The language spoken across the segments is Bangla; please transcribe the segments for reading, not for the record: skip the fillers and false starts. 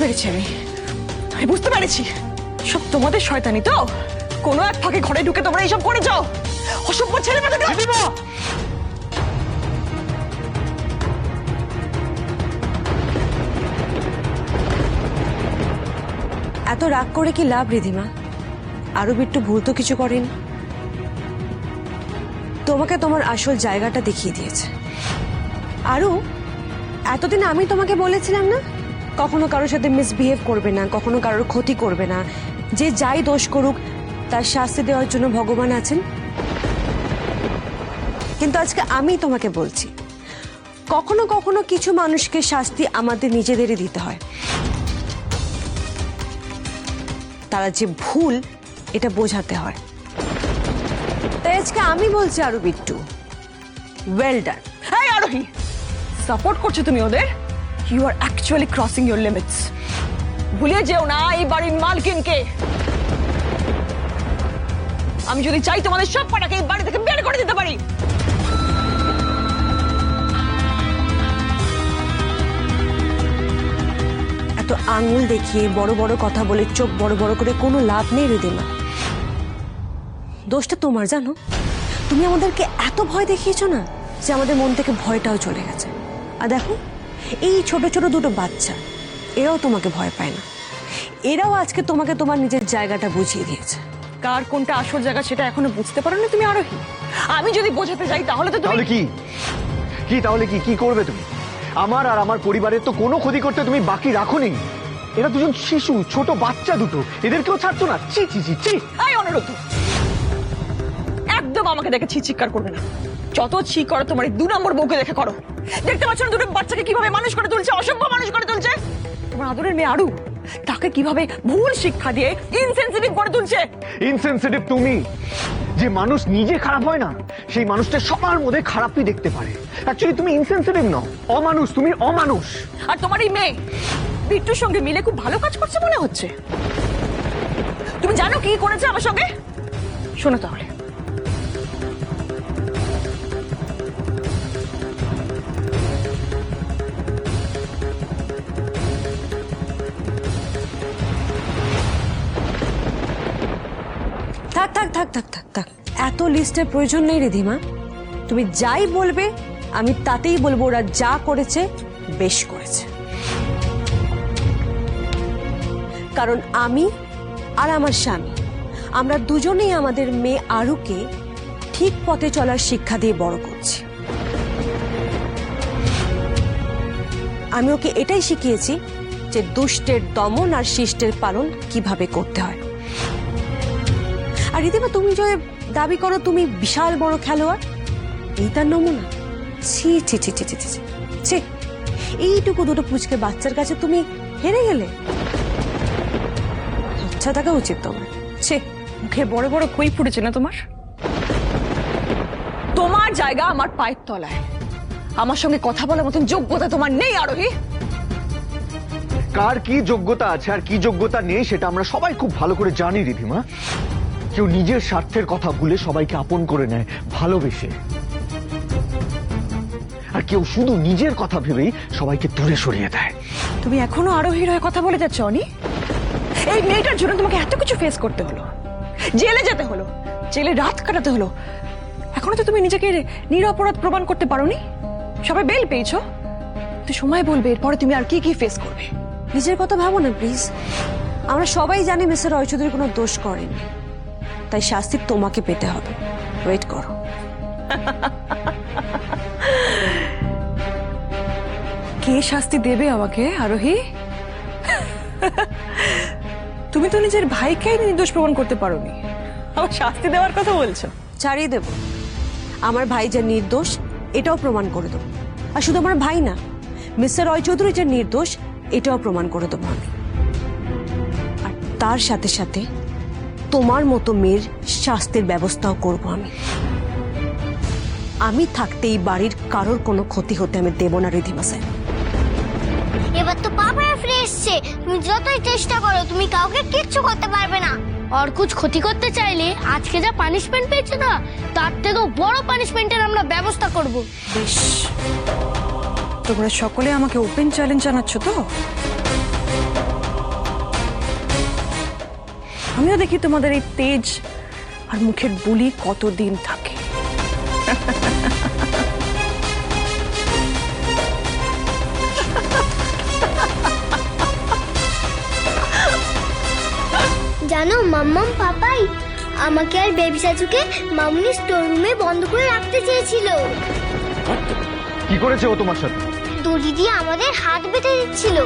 পেরেছি আমি বুঝতে পেরেছি সব তোমাদের শয়তানি তো। কোনো এক ফাঁকে ঘরে ঢুকে তোমরা এইসব করে যাও। অসভ্য ছেলে মেয়ে দুটো। এত রাগ করে কি লাভ রিধিমা? আরো বিট্টু ভুল তো কিছু করেনি। তোমাকে তোমার আসল জায়গাটা দেখিয়ে দিয়েছে। আরো এতদিন আমি তোমাকে বলেছিলাম না কখনো কারোর সাথে মিসবিহেভ করবে না, কখনো কারোর ক্ষতি করবে না, যে যাই দোষ করুক তার শাস্তি দেওয়ার জন্য ভগবান আছেন। কিন্তু আজকে আমি তোমাকে বলছি কখনো কখনো কিছু মানুষকে শাস্তি আমাদের নিজেদেরই দিতে হয়। তারা যে ভুল এটা বোঝাতে হয়। তাই আজকে আমি বলছি আরো বিট্টু, ওয়েল ডান। এই আরোহী, সাপোর্ট করছো তুমি ওদের। You are actually crossing your limits. ভুলে যেও না এই বাড়ির মালকিনকে। আমি যদি চাই তোমাদের সব পাটাকে এই বাড়ি থেকে বের করে দিতে পারি। এত আঙুল দেখিয়ে বড় বড় কথা বলে চোখ বড় বড় করে কোনো লাভ নেই রিধিমা। দোষটা তোমার, জানো? তুমি আমাদেরকে এত ভয় দেখিয়েছো না যে আমাদের মন থেকে ভয়টাও চলে গেছে। আর দেখো এই ছোট ছোট দুটো বাচ্চা, এরাও তোমাকে ভয় পায় না। এরাও আজকে তোমাকে তোমার নিজের জায়গাটা বুঝিয়ে দিয়েছে। কার কোনটা আসল জায়গা সেটা এখনো বুঝতে পারো না তুমি আরোহী। আমি যদি বোঝাতে যাই তাহলে তো তাহলে কি করবে তুমি? আমার আর আমার পরিবারের তো কোনো ক্ষতি করতে তুমি বাকি রাখোনি। এরা দুজন শিশু, ছোট বাচ্চা দুটো, এদেরকেও ছাড়ছো না। ছি ছি ছি ছি। এই অনুরোধ, একদম আমাকে দেখে ছি চিৎকার করবে না। যত ছি করো তোমার এই 2 নম্বর বউকে দেখে করো। দেখতে পাচ্ছ না দুটো বাচ্চাকে কিভাবে মানুষ করে তুলছে, অসভ্য মানুষ করে তুলছে। তোমার আদরের মেয়ে আরু, তাকে কিভাবে ভুল শিক্ষা দিয়ে ইনসেনসিটিভ করে তুলছে। ইনসেনসিটিভ তুমি। যে মানুষ নিজে খারাপ হয় না সেই মানুষটা সবার মধ্যে খারাপই দেখতে পারে। অ্যাকচুয়ালি তুমি ইনসেনসিটিভ নও, অমানুষ। তুমি অমানুষ। আর তোমার এই মেয়ে বিট্টুর সঙ্গে মিলে খুব ভালো কাজ করছে মনে হচ্ছে। তুমি জানো কি করেছে আমার সঙ্গে? শোনো তাহলে। থাক থাক থাক থাক থাক থাক, এত লিস্টের প্রয়োজন নেই রিধিমা। তুমি যাই বলবে আমি তাতেই বলবো ওরা যা করেছে বেশ করেছে। কারণ আমি আর আমার স্বামী, আমরা দুজনেই আমাদের মেয়ে আরুকে ঠিক পথে চলার শিক্ষা দিয়ে বড় করছি। আমি ওকে এটাই শিখিয়েছি যে দুষ্টের দমন আর শিষ্টের পালন কিভাবে করতে হয়। আর রিধিমা, তুমি যে দাবি করো তুমি বিশাল বড় খেলোয়াড়, এই তার নমুনা? ছি ছি ছি ছি ছি ছি ছি। এইটুকু দুটো পুচকে বাচ্চার কাছে তুমি হেরে গেলে? আচ্ছা থাকা উচিত তোমার। ছি, মুখে বড় বড় কই ফুটেছে না তোমার? তোমার জায়গা আমার পায়ের তলায়। আমার সঙ্গে কথা বলার মতন যোগ্যতা তোমার নেই আরোহী। কার কি যোগ্যতা আছে আর কি যোগ্যতা নেই সেটা আমরা সবাই খুব ভালো করে জানি রিধিমা। কেউ নিজের স্বার্থের কথা ভুলে সবাইকে আপন করে নেয় ভালোবেসে, আর কেউ শুধু নিজের কথা ভেবেই সবাইকে দূরে সরিয়ে দেয়। তুমি এখনো আরোহীর হয়ে কথা বলে যাচ্ছ অনি? এই মেয়েটার জন্য তোমাকে এত কিছু ফেস করতে হলো, জেলে যেতে হলো, জেলে রাত কাটাতে হলো। এখনো তো তুমি নিজেকে নিরপরাধ প্রমাণ করতে পারোনি। সবাই বেল পেয়েছো, তো সময় বলবে এরপরে তুমি আর কি কি ফেস করবে। নিজের কথা ভাবো না প্লিজ। আমরা সবাই জানি মিস্টার রয় চৌধুরী কোনো দোষ করেনি, তাই শাস্তি তোমাকে পেতে হবে। ওয়েট করো। কে শাস্তি দেবে আমাকে আরোহী? তুমি তো নিজের ভাইকেই নির্দোষ প্রমাণ করতে পারোনি, আমার শাস্তি দেওয়ার কথা বলছো? ছাড়িয়ে দেব। আমার ভাই যে নির্দোষ এটাও প্রমাণ করে দেবো। আর শুধু আমার ভাই না, মিস্টার রয় চৌধুরী যে নির্দোষ এটাও প্রমাণ করে দেবো আমি। আর তার সাথে সাথে তোমার মতো মেয়ের শাস্তির ব্যবস্থাও করব আমি। আমি থাকতে এই বাড়ির কারোর কোনো ক্ষতি হতে আমি দেব না রিধিমা স্যার। এবার তো পাপায়া ফিরে এসছে। তুমি যতই চেষ্টা করো তুমি কাউকে কিচ্ছু করতে পারবে না। আর কুছ ক্ষতি করতে চাইলে আজকে যা পানিশমেন্ট পেয়েছে না, তার থেকেও বড় পানিশমেন্টের আমরা ব্যবস্থা করব। বেশ, তোমরা সকলে আমাকে ওপেন চ্যালেঞ্জ জানাচ্ছ তো? আমিও দেখি তোমাদের এই তেজ আর মুখের বুলি কতদিন থাকে। জানো মাম্মাম পাপাই আমাকে আর বেবি চাচুকে মামুনি স্টোর রুমে বন্ধ করে রাখতে চেয়েছিল। কি করেছে ও তোমার সাথে? দড়ি দিয়ে আমাদের হাত বেঁধে দিচ্ছিল।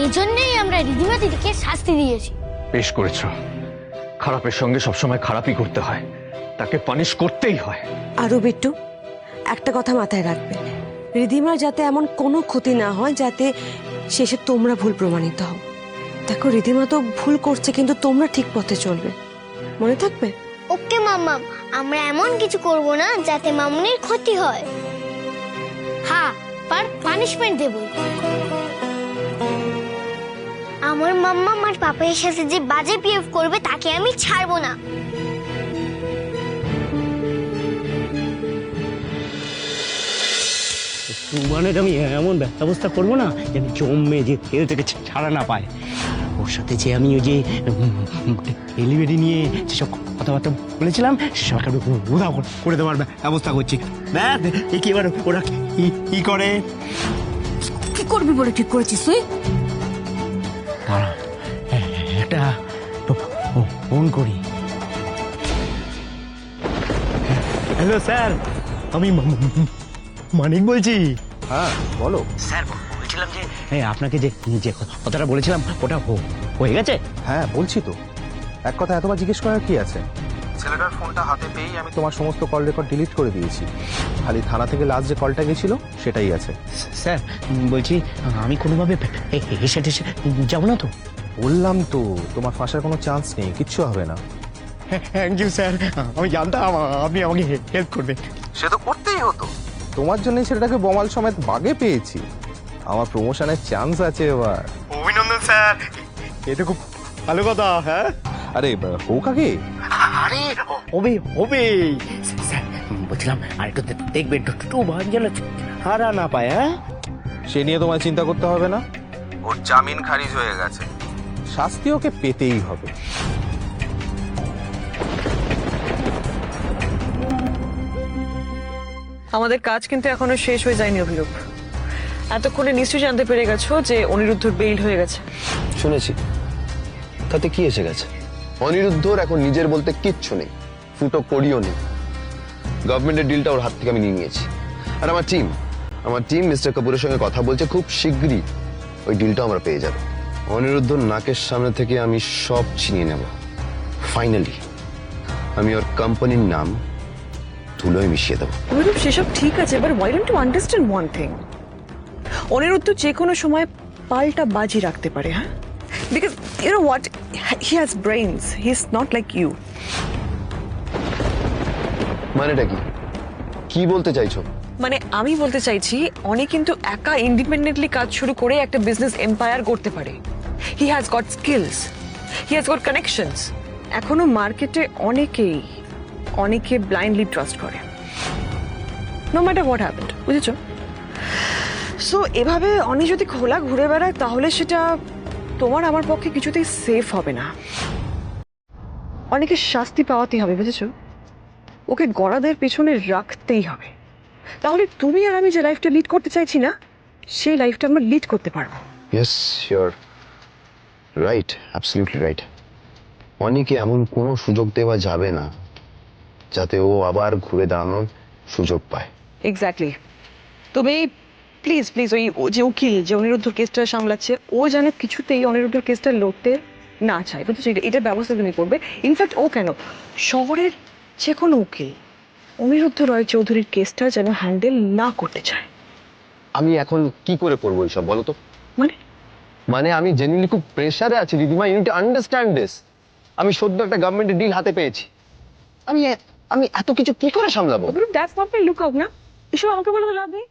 এই জন্যই আমরা রিধিমা দিদিকে শাস্তি দিয়েছি। বেশ করেছো। খারাপের সঙ্গে সবসময় খারাপই করতে হয়, তাকে পানিশ করতেই হয়। আরও বিট্টু, একটা কথা মাথায় রাখবে, রিধিমার যাতে এমন কোনো ক্ষতি না হয় যাতে শেষে তোমরা ভুল প্রমাণিত হও। দেখো রিধিমা তো ভুল করছে, কিন্তু তোমরা ঠিক পথে চলবে, মনে থাকবে? ওকে মাম্মাম, আমরা এমন কিছু করব না যাতে মামুনির ক্ষতি হয়। হ্যাঁ, পার পানিশমেন্ট দেব। আমার মাম্মাম আর পাপাইয়ের সাথে যে বাজে বিহেভ করবে তাকে আমি ছাড়বো না। সুমানের আমি এমন ব্যবস্থা করবো না যেন জমে যে তেল থেকে ছাড়া না পায়। ওর সাথে যে আমি ওই যে ডেলিভারি নিয়ে যেসব কথাবার্তা বলেছিলাম সেসব উধাও করে দেওয়ার ব্যবস্থা করছি। কি এবার ওরা কি করে? কি করবি বলে ঠিক করেছিস তুই? একটা ফোন করি। হ্যালো স্যার, আমি মানিক বলছি। হ্যাঁ বলো। স্যার বলছিলাম যে আপনাকে যে যে কথাটা বলেছিলাম ওটা হয়ে গেছে? হ্যাঁ বলছি তো, এক কথা এতবার জিজ্ঞেস করার কি আছে? ছেলেটার ফোনটা হাতে পেয়েই আমি তোমার সমস্ত কল রেকর্ড ডিলিট করে দিয়েছি। খালি থানা থেকে লাস্ট যে কলটা গেছিল সেটাই আছে। স্যার বলছি আমি কোনোভাবে এসে টেসে যাবো না তো? বললাম তো তোমার ফাঁসার কোনো চান্স নেই, কিচ্ছু হবে না। থ্যাংক ইউ স্যার, আমি জানতাম আপনি আমাকে হেল্প করবেন। সে তো করতেই হতো, তোমার জন্য ছেলেটাকে বমাল সমেত বাগে পেয়েছি। আমার প্রমোশনের চান্স আছে এবার। অভিনন্দন স্যার, এটা খুব ভালো কথা। হ্যাঁ আরে হোক আগে। আরে হবে হবে স্যার, বলছিলাম আর একটু দেখবেন একটু ভাগ যেন হারা না পায়। হ্যাঁ সে নিয়ে তোমায় চিন্তা করতে হবে না, ওর জামিন খারিজ হয়ে গেছে, শাস্তি ওকে পেতেই হবে। আমাদের কাজ কিন্তু এখনো শেষ হয়ে যায়নি অভিরূপ। এতক্ষণে নিশ্চয়ই জানতে পেরে গেছো যে অনিরুদ্ধর বেইল হয়ে গেছে। শুনেছি, তাতে কি এসে গেছে? অনিরুদ্ধর এখন নিজের বলতে কিচ্ছু নেই, ফুটো করিও নেই। গভর্নমেন্টের ডিলটা ওর হাত থেকে আমি নিয়ে নিয়েছি। আর আমার টিম মিস্টার কাপুরের সঙ্গে কথা বলছে, খুব শিগগিরই ওই ডিলটা আমরা পেয়ে যাবো। অনিরুদ্ধর নাকের সামনে থেকে আমি সব ছিনিয়ে নেব। ফাইনালি আমি ওর কোম্পানির নাম ধুলোয় মিশিয়ে দেবো। অভিরূপ সেসব ঠিক আছে, but why don't you understand one thing? Aniruddha যে কোনো সময় পাল্টা বাজি রাখতে পারে। হ্যাঁ, because you know what, he has brains, he is not like you. মানেটা কি? কি বলতে চাইছো? মানে আমি বলতে চাইছি অনেক কিন্তু একা ইন্ডিপেন্ডেন্টলি কাজ শুরু করে একটা বিজনেস এম্পায়ার করতে পারে। He has got skills, he has got connections. এখনো মার্কেটে অনেকে ব্লাইন্ডলি ট্রাস্ট করে, নো ম্যাটার হোয়াট হ্যাপেন্ড, বুঝেছো? সো এভাবে অনি যদি খোলা ঘুরে বেড়ায় তাহলে সেটা তোমার আমার পক্ষে কিছুতেই সেফ হবে না। অনেকের শাস্তি পাওয়াতেই হবে, বুঝেছো? ওকে গড়াদের পেছনে রাখতেই হবে, তাহলে তুমি আর আমি যে লাইফটা লিড করতে চাইছি না সেই লাইফটা আমরা লিড করতে পারবো। Yes, your right, absolutely right. অনেকে এমন কোনো সুযোগ দেওয়া যাবে না যাতে ও আবার ঘুরে দাঁড়ানোর সুযোগ পায়। এক্স্যাক্টলি। তুমি প্লিজ প্লিজ ওই যে উকিল যে অনিরুদ্ধর কেসটা সামলাচ্ছে, ও যেন কিছুতেই অনিরুদ্ধর কেসটা লড়তে না চায়, বুঝেছো? এটার ব্যবস্থা তুমি করবে। ইনফ্যাক্ট ও কেন, শহরের যে কোনো উকিল অনিরুদ্ধ রয় চৌধুরীর কেসটা যেন হ্যান্ডেল না করতে চায়। আমি এখন কি করে করবো এইসব বলো তো? মানে আমি জেনুইনলি খুব প্রেসারে আছি দিদিমা, you need to understand this. আমি সদ্য একটা গভর্নমেন্টের ডিল হাতে পেয়েছি, আমি এত কিছু কি করে সামলাবো? That's not my look out না, এসব আমাকে বলে লাভ নেই।